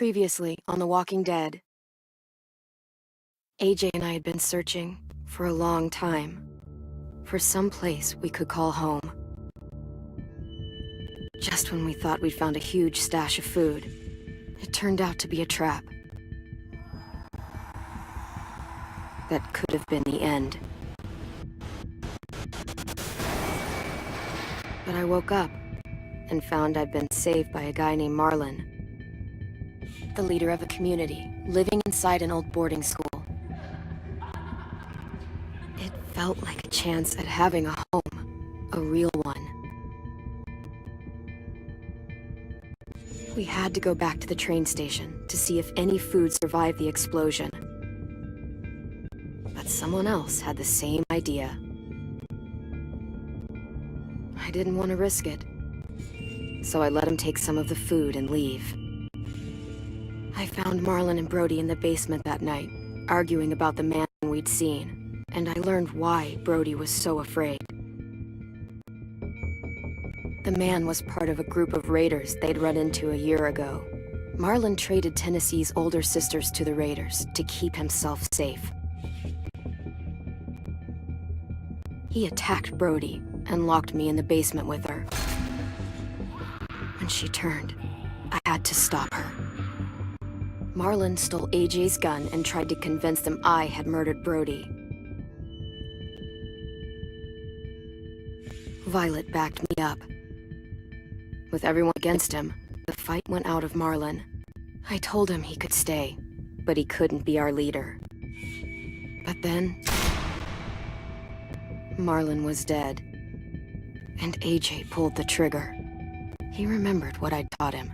Previously on The Walking Dead, AJ and I had been searching for a long time for some place we could call home. Just when we thought we'd found a huge stash of food, it turned out to be a trap. That could have been the end. But I woke up and found I'd been saved by a guy named Marlon, the leader of a community living inside an old boarding school. It felt like a chance at having a home, a real one. We had to go back to the train station to see if any food survived the explosion. But someone else had the same idea. I didn't want to risk it, so I let him take some of the food and leave. I found Marlon and Brody in the basement that night, arguing about the man we'd seen, and I learned why Brody was so afraid. The man was part of a group of raiders they'd run into a year ago. Marlon traded Tennessee's older sisters to the raiders to keep himself safe. He attacked Brody and locked me in the basement with her. When she turned, I had to stop her. Marlon stole AJ's gun and tried to convince them I had murdered Brody. Violet backed me up. With everyone against him, the fight went out of Marlon. I told him he could stay, but he couldn't be our leader. But then, Marlon was dead, and AJ pulled the trigger. He remembered what I'd taught him.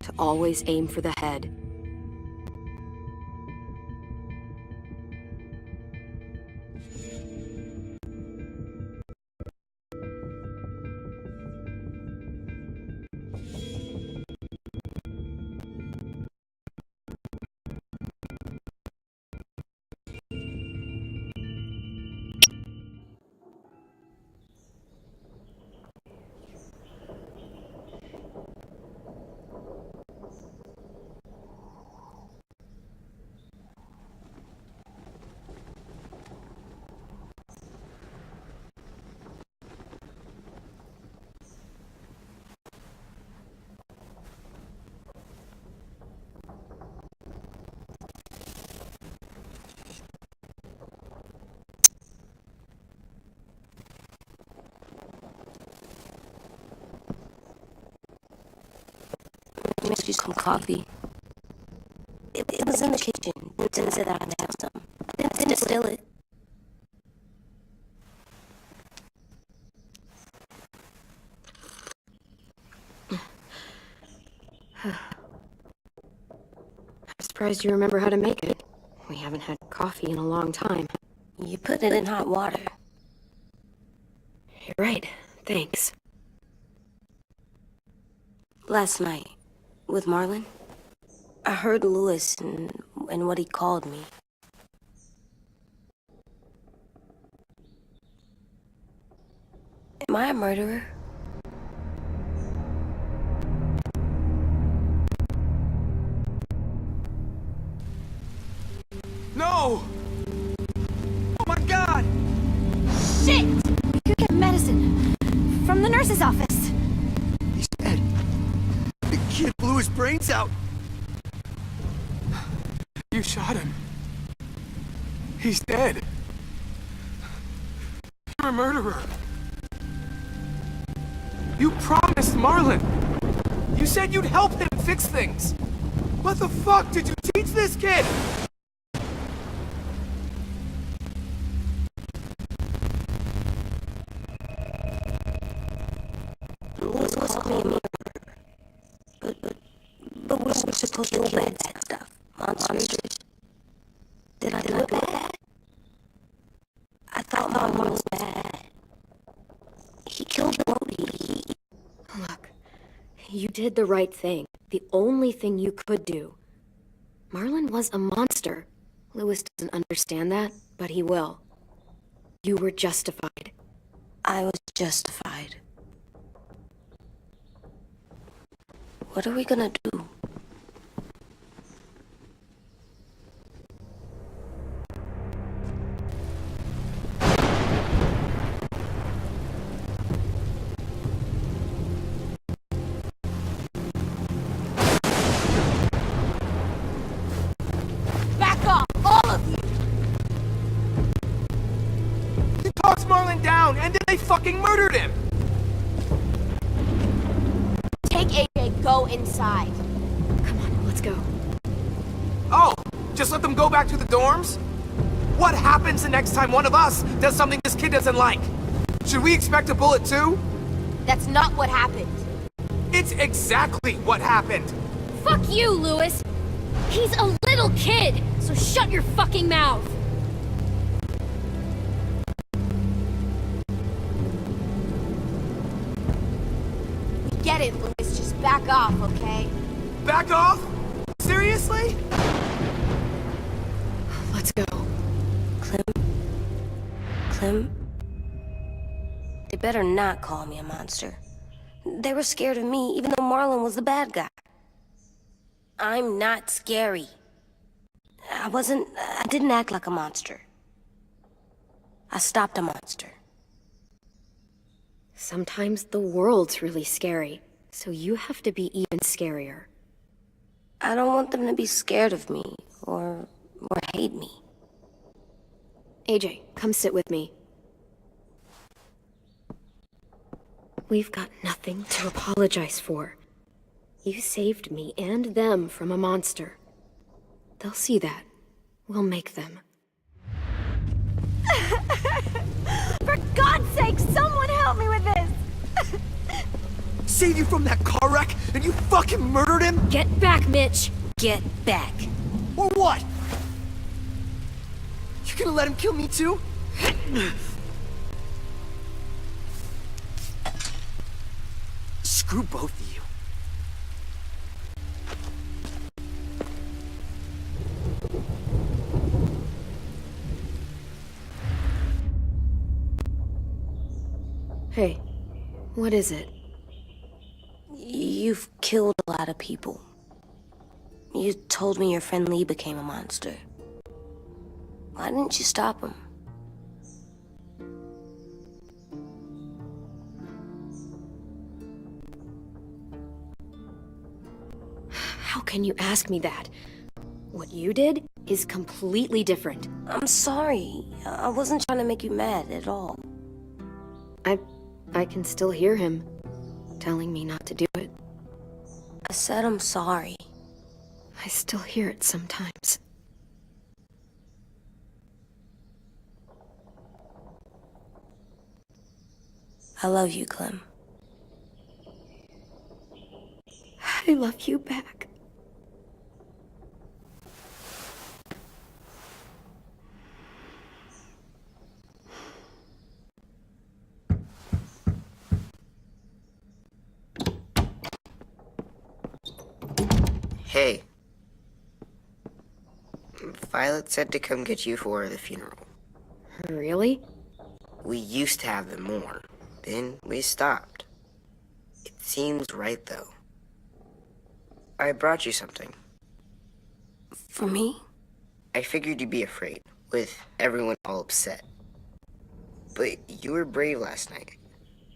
To always aim for the head. Make you some coffee. It was in the kitchen. Didn't say that I had some. I didn't steal it. I'm surprised you remember how to make it. We haven't had coffee in a long time. You put it in hot water. You're right. Thanks. Last night, with Marlon, I heard Lewis and what he called me. Am I a murderer? No! Oh my God! Shit! You get medicine from the nurse's office. He's dead. The kid blew his brains out. You shot him. He's dead. You're a murderer. You promised Marlon. You said you'd help him fix things. What the fuck did you teach this kid? Lewis was calling me a murderer. But we're supposed to kill bad stuff. Monsters. Did I do it bad? I thought Marlon was bad. He killed Brody. Look, you did the right thing. The only thing you could do. Marlon was a monster. Lewis doesn't understand that, but he will. You were justified. I was justified. What are we gonna do? Back off, all of you! He talks Marlon down, and then they fucking murdered him! Take AJ, go inside. Come on, let's go. Oh, just let them go back to the dorms? What happens the next time one of us does something this kid doesn't like? Should we expect a bullet too? That's not what happened. It's exactly what happened! Fuck you, Lewis! He's a little kid, so shut your fucking mouth! We get it, Lewis. Just back off, okay? Back off? Seriously? Let's go. Clem? They better not call me a monster. They were scared of me, even though Marlon was the bad guy. I'm not scary. I didn't act like a monster. I stopped a monster. Sometimes the world's really scary, so you have to be even scarier. I don't want them to be scared of me, or hate me. AJ, come sit with me. We've got nothing to apologize for. You saved me and them from a monster. They'll see that. We'll make them. For God's sake, someone help me with this! Saved you from that car wreck, and you fucking murdered him? Get back, Mitch! Get back. Or what? You gonna let him kill me too? Screw both of you. Hey, what is it? You've killed a lot of people. You told me your friend Lee became a monster. Why didn't you stop him? How can you ask me that? What you did is completely different. I'm sorry. I wasn't trying to make you mad at all. I can still hear him telling me not to do it. I said I'm sorry. I still hear it sometimes. I love you, Clem. I love you back. Hey. Violet said to come get you for the funeral. Really? We used to have them more. Then we stopped. It seems right, though. I brought you something. For me? I figured you'd be afraid, with everyone all upset. But you were brave last night.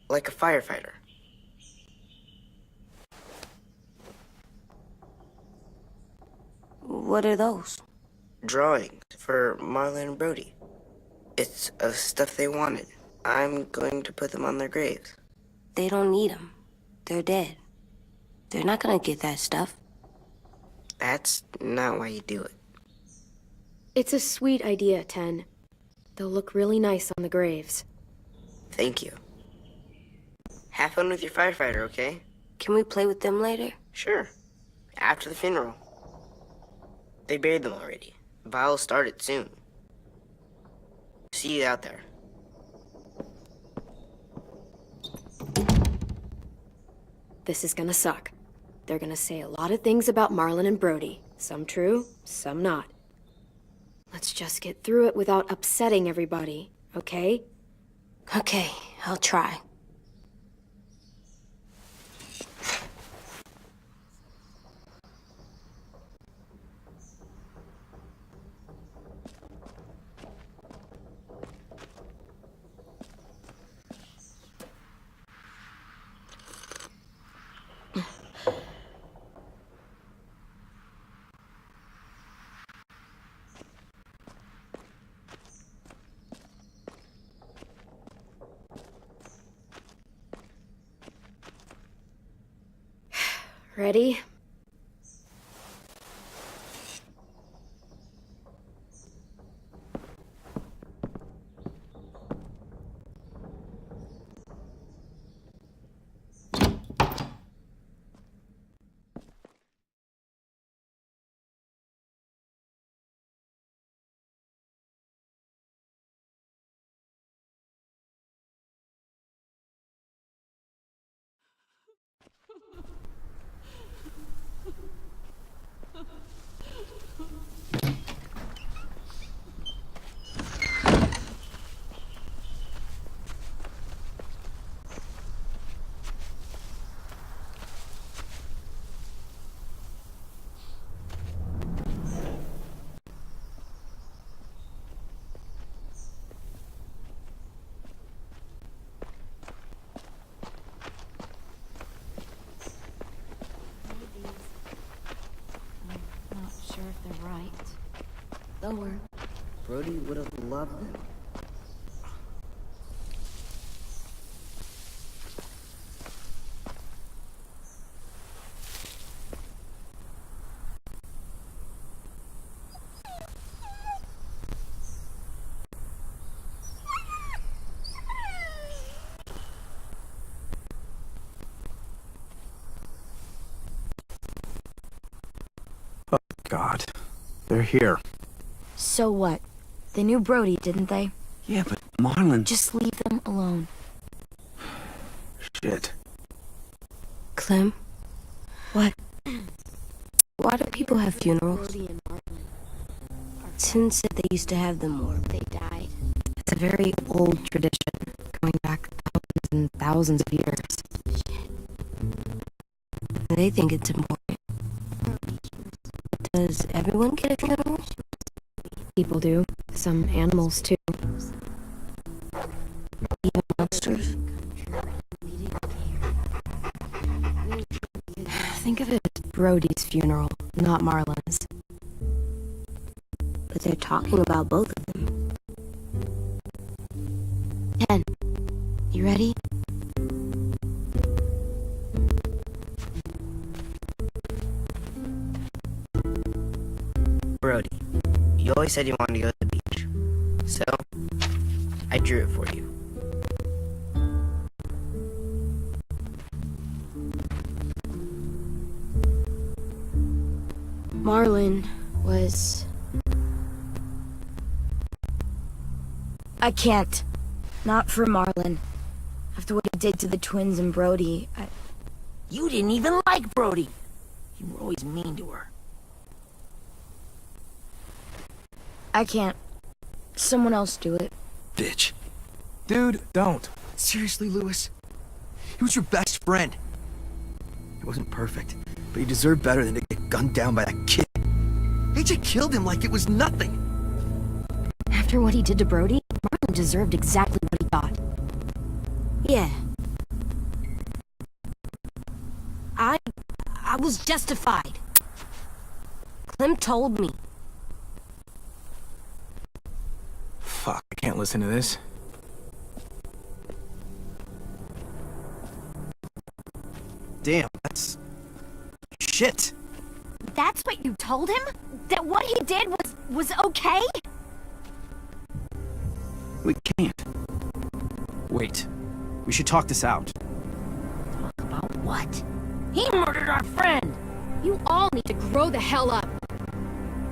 Like a firefighter. What are those? Drawings for Marlon and Brody. It's of stuff they wanted. I'm going to put them on their graves. They don't need them. They're dead. They're not gonna get that stuff. That's not why you do it. It's a sweet idea, Ten. They'll look really nice on the graves. Thank you. Have fun with your firefighter, okay? Can we play with them later? Sure. After the funeral. They buried them already. Vile'll start it soon. See you out there. This is gonna suck. They're gonna say a lot of things about Marlon and Brody. Some true, some not. Let's just get through it without upsetting everybody, okay? Okay, I'll try. Ready? Not sure if they're right. Lower. Brody would have loved them. God. They're here. So what? They knew Brody, didn't they? Yeah, but Marlon... Just leave them alone. Shit. Clem? What? Why do people have funerals? Brody and Marlon. Sin said they used to have them more. They died. It's a very old tradition, going back thousands and thousands of years. They think it's important. Does everyone get a funeral? People do. Some animals, too. Even monsters? Think of it as Brody's funeral, not Marlon's. But they're talking about both of them. 10. You ready? Brody, you always said you wanted to go to the beach. So, I drew it for you. Marlon was... I can't. Not for Marlon. After what he did to the twins and Brody, You didn't even like Brody. You were always mean to her. I can't. Someone else do it. Bitch. Dude, don't. Seriously, Lewis? He was your best friend. He wasn't perfect, but he deserved better than to get gunned down by that kid. AJ killed him like it was nothing. After what he did to Brody, Marlon deserved exactly what he got. Yeah. I was justified. Clem told me. Fuck, I can't listen to this. Damn, that's... shit. That's what you told him? That what he did was okay? We can't. Wait. We should talk this out. About what? He murdered our friend! You all need to grow the hell up.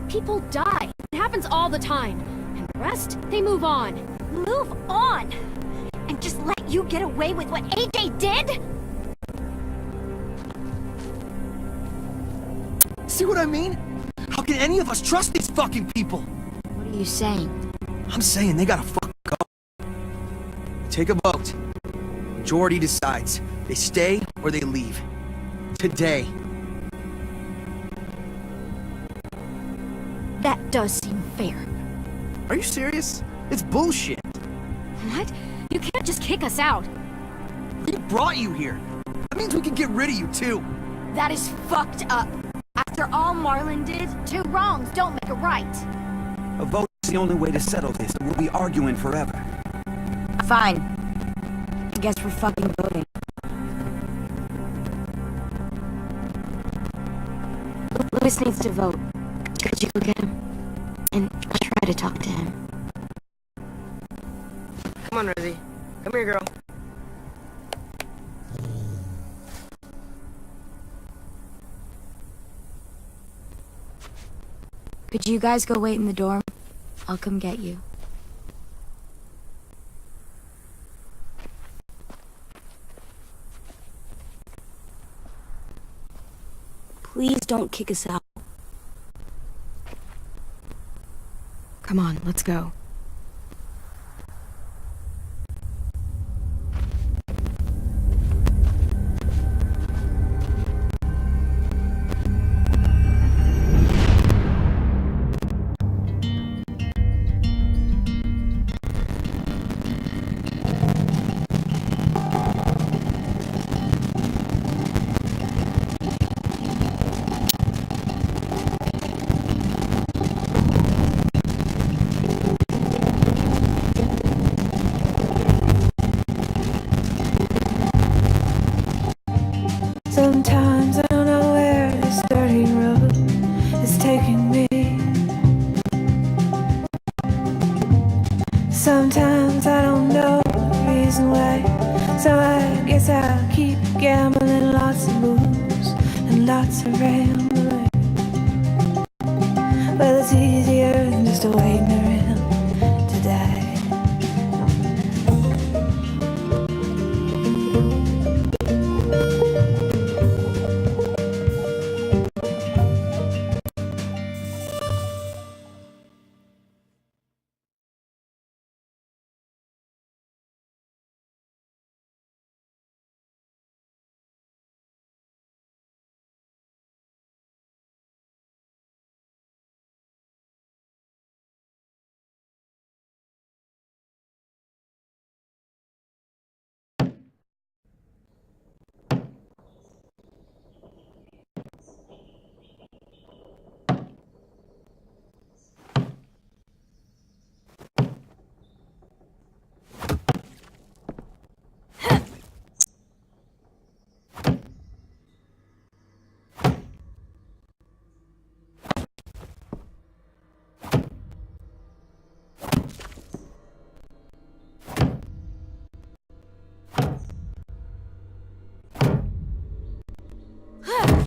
People die. It happens all the time. And the rest, they move on. Move on! And just let you get away with what AJ did? See what I mean? How can any of us trust these fucking people? What are you saying? I'm saying they gotta fuck go. Take a vote. Majority decides. They stay or they leave. Today. That does seem fair. Are you serious? It's bullshit. What? You can't just kick us out. We brought you here. That means we can get rid of you too. That is fucked up. After all Marlon did, two wrongs don't make a right. A vote is the only way to settle this, and we'll be arguing forever. Fine. I guess we're fucking voting. Louis needs to vote. Could you go get him? And try to talk to him. Come on, Rosie. Come here, girl. Could you guys go wait in the dorm? I'll come get you. Please don't kick us out. Come on, let's go. Sometimes I don't know where this dirty road is taking me. Sometimes I don't know the reason why, so I guess I'll keep gambling, lots of moves and lots of rambling. Well, it's easier than just waiting around to die.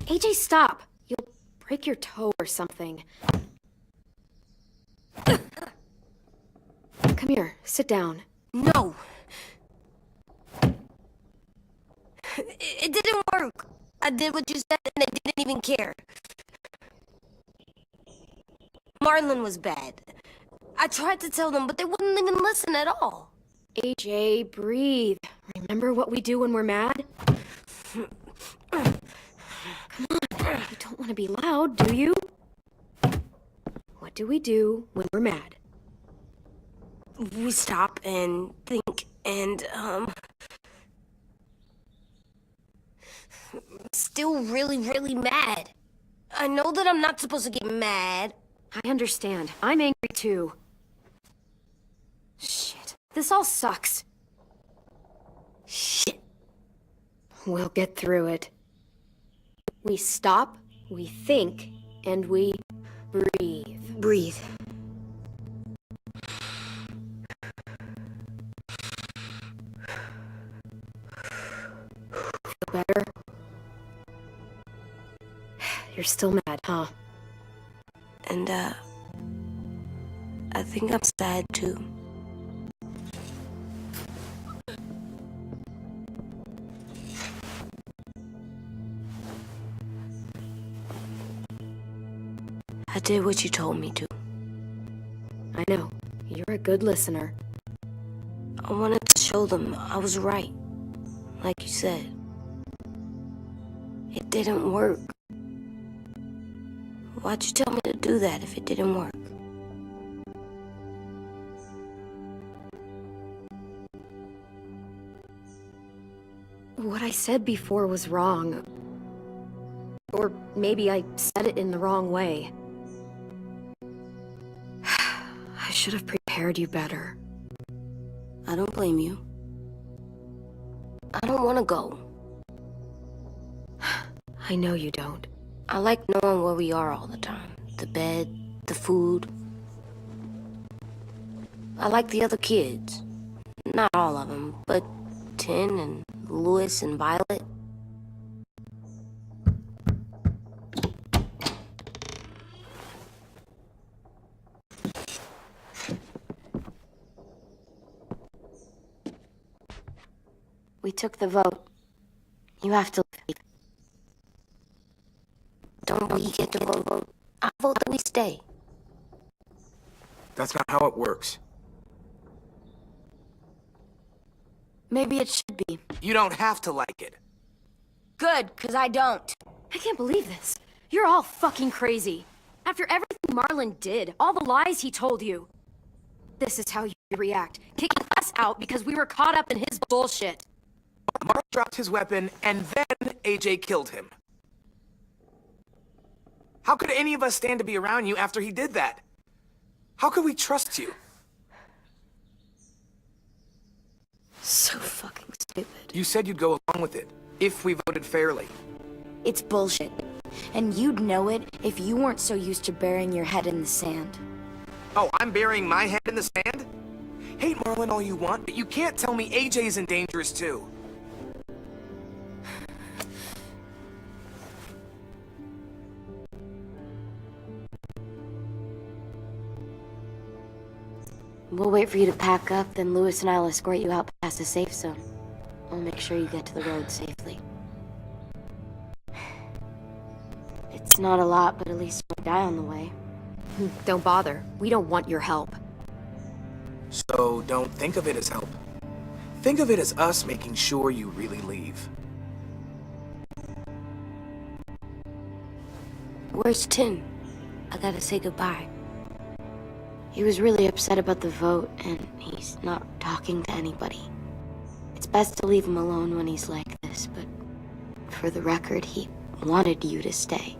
AJ, stop! You'll break your toe or something. Come here, sit down. No! It didn't work. I did what you said and they didn't even care. Marlon was bad. I tried to tell them, but they wouldn't even listen at all. AJ, breathe. Remember what we do when we're mad? Come on, you don't want to be loud, do you? What do we do when we're mad? We stop and think and, still really, really mad. I know that I'm not supposed to get mad. I understand. I'm angry too. Shit. This all sucks. Shit. We'll get through it. We stop, we think, and we breathe. Breathe. Feel better? You're still mad, huh? And, I think I'm sad too. I did what you told me to. I know. You're a good listener. I wanted to show them I was right. Like you said. It didn't work. Why'd you tell me to do that if it didn't work? What I said before was wrong. Or maybe I said it in the wrong way. I should have prepared you better. I don't blame you. I don't want to go. I know you don't. I like knowing where we are all the time. The bed, the food. I like the other kids. Not all of them, but Tin and Louis and Violet. We took the vote. You have to leave. Don't we get to vote? I vote that we stay. That's not how it works. Maybe it should be. You don't have to like it. Good, 'cause I don't. I can't believe this. You're all fucking crazy. After everything Marlon did, all the lies he told you. This is how you react. Kicking us out because we were caught up in his bullshit. Mark dropped his weapon, and then AJ killed him. How could any of us stand to be around you after he did that? How could we trust you? So fucking stupid. You said you'd go along with it, if we voted fairly. It's bullshit. And you'd know it if you weren't so used to burying your head in the sand. Oh, I'm burying my head in the sand? Hate Marlon all you want, but you can't tell me AJ's in dangerous too. We'll wait for you to pack up, then Louis and I'll escort you out past the safe zone. We'll make sure you get to the road safely. It's not a lot, but at least you won't die on the way. Don't bother. We don't want your help. So don't think of it as help. Think of it as us making sure you really leave. Where's Tin? I gotta say goodbye. He was really upset about the vote, and he's not talking to anybody. It's best to leave him alone when he's like this, but for the record, he wanted you to stay.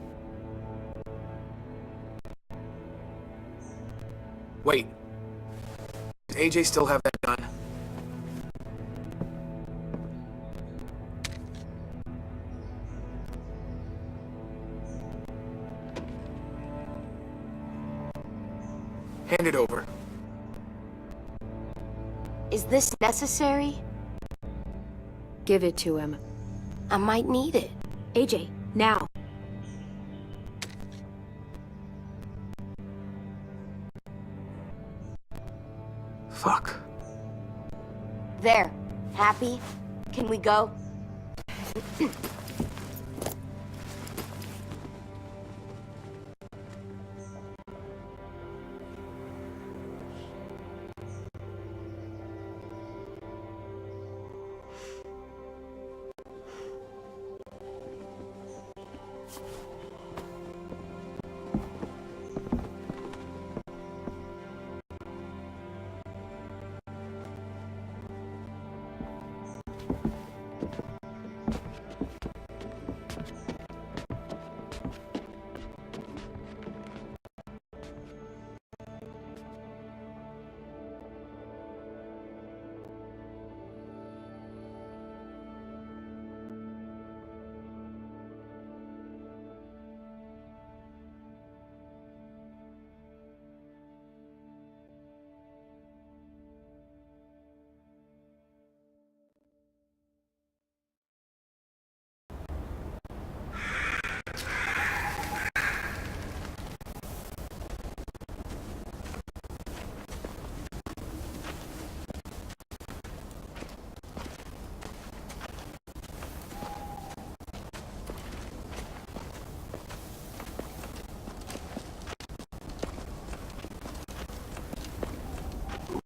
Wait. Does AJ still have that gun? Hand it over. Is this necessary? Give it to him. I might need it. AJ, now. Fuck. There. Happy? Can we go?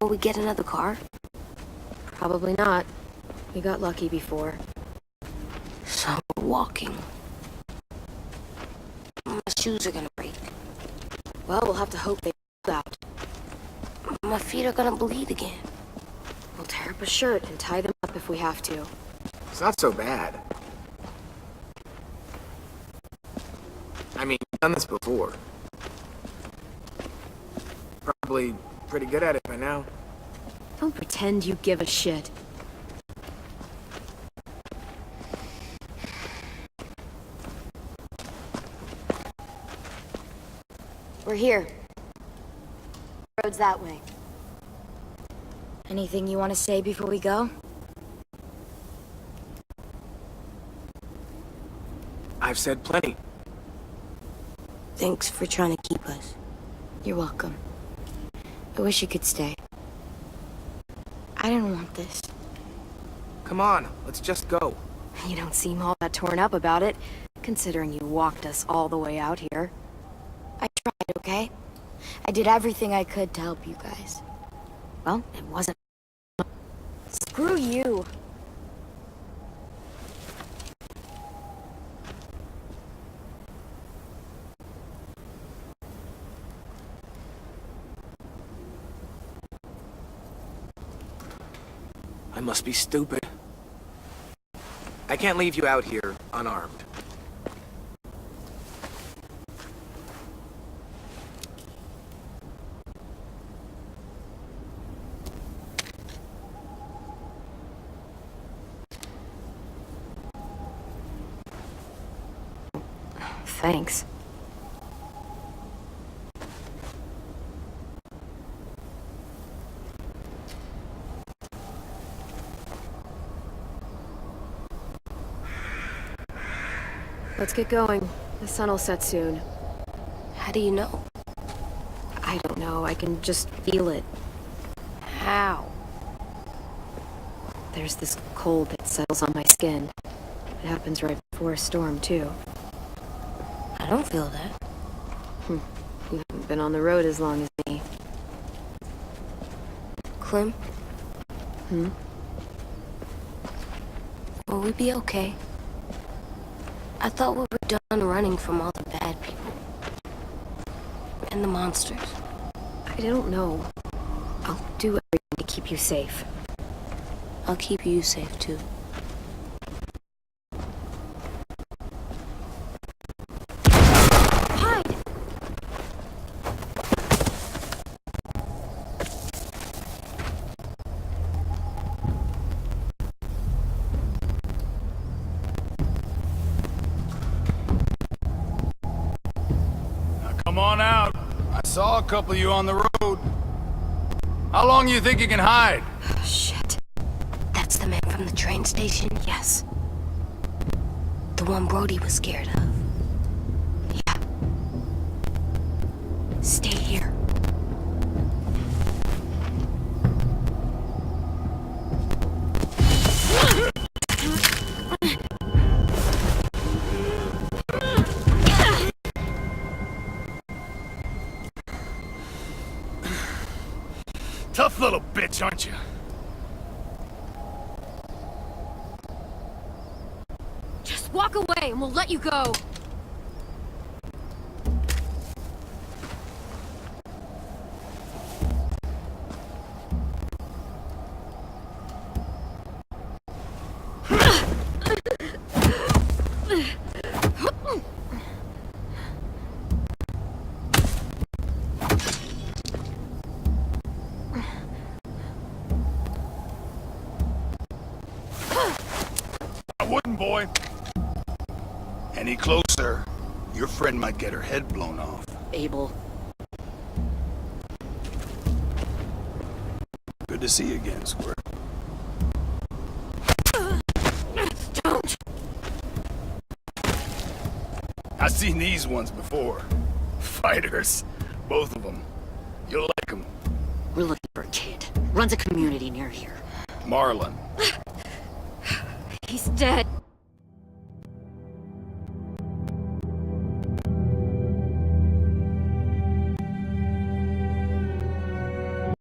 Will we get another car? Probably not. We got lucky before. So we're walking. My shoes are gonna break. Well, we'll have to hope they out. My feet are gonna bleed again. We'll tear up a shirt and tie them up if we have to. It's not so bad. I mean, you've done this before. Probably pretty good at it by now. Don't pretend you give a shit. We're here. Road's that way. Anything you want to say before we go? I've said plenty. Thanks for trying to keep us. You're welcome. I wish you could stay. I didn't want this. Come on, let's just go. You don't seem all that torn up about it, considering you walked us all the way out here. I tried, okay? I did everything I could to help you guys. Well, it wasn't. Screw you. I must be stupid. I can't leave you out here unarmed. Thanks. Let's get going. The sun will set soon. How do you know? I don't know, I can just feel it. How? There's this cold that settles on my skin. It happens right before a storm, too. I don't feel that. You haven't been on the road as long as me. Clem? Hmm? Will we be okay? I thought we were done running from all the bad people. And the monsters. I don't know. I'll do everything to keep you safe. I'll keep you safe, too. Hide! Come on out. I saw a couple of you on the road. How long you think you can hide? Shit. That's the man from the train station? Yes. The one Brody was scared of. Yeah. Stay here. Tough little bitch, aren't you? Just walk away and we'll let you go. Wooden boy. Any closer, your friend might get her head blown off. Abel. Good to see you again, Squirt. Don't! I've seen these ones before. Fighters. Both of them. You'll like them. We're looking for a kid. Runs a community near here. Marlon. He's dead.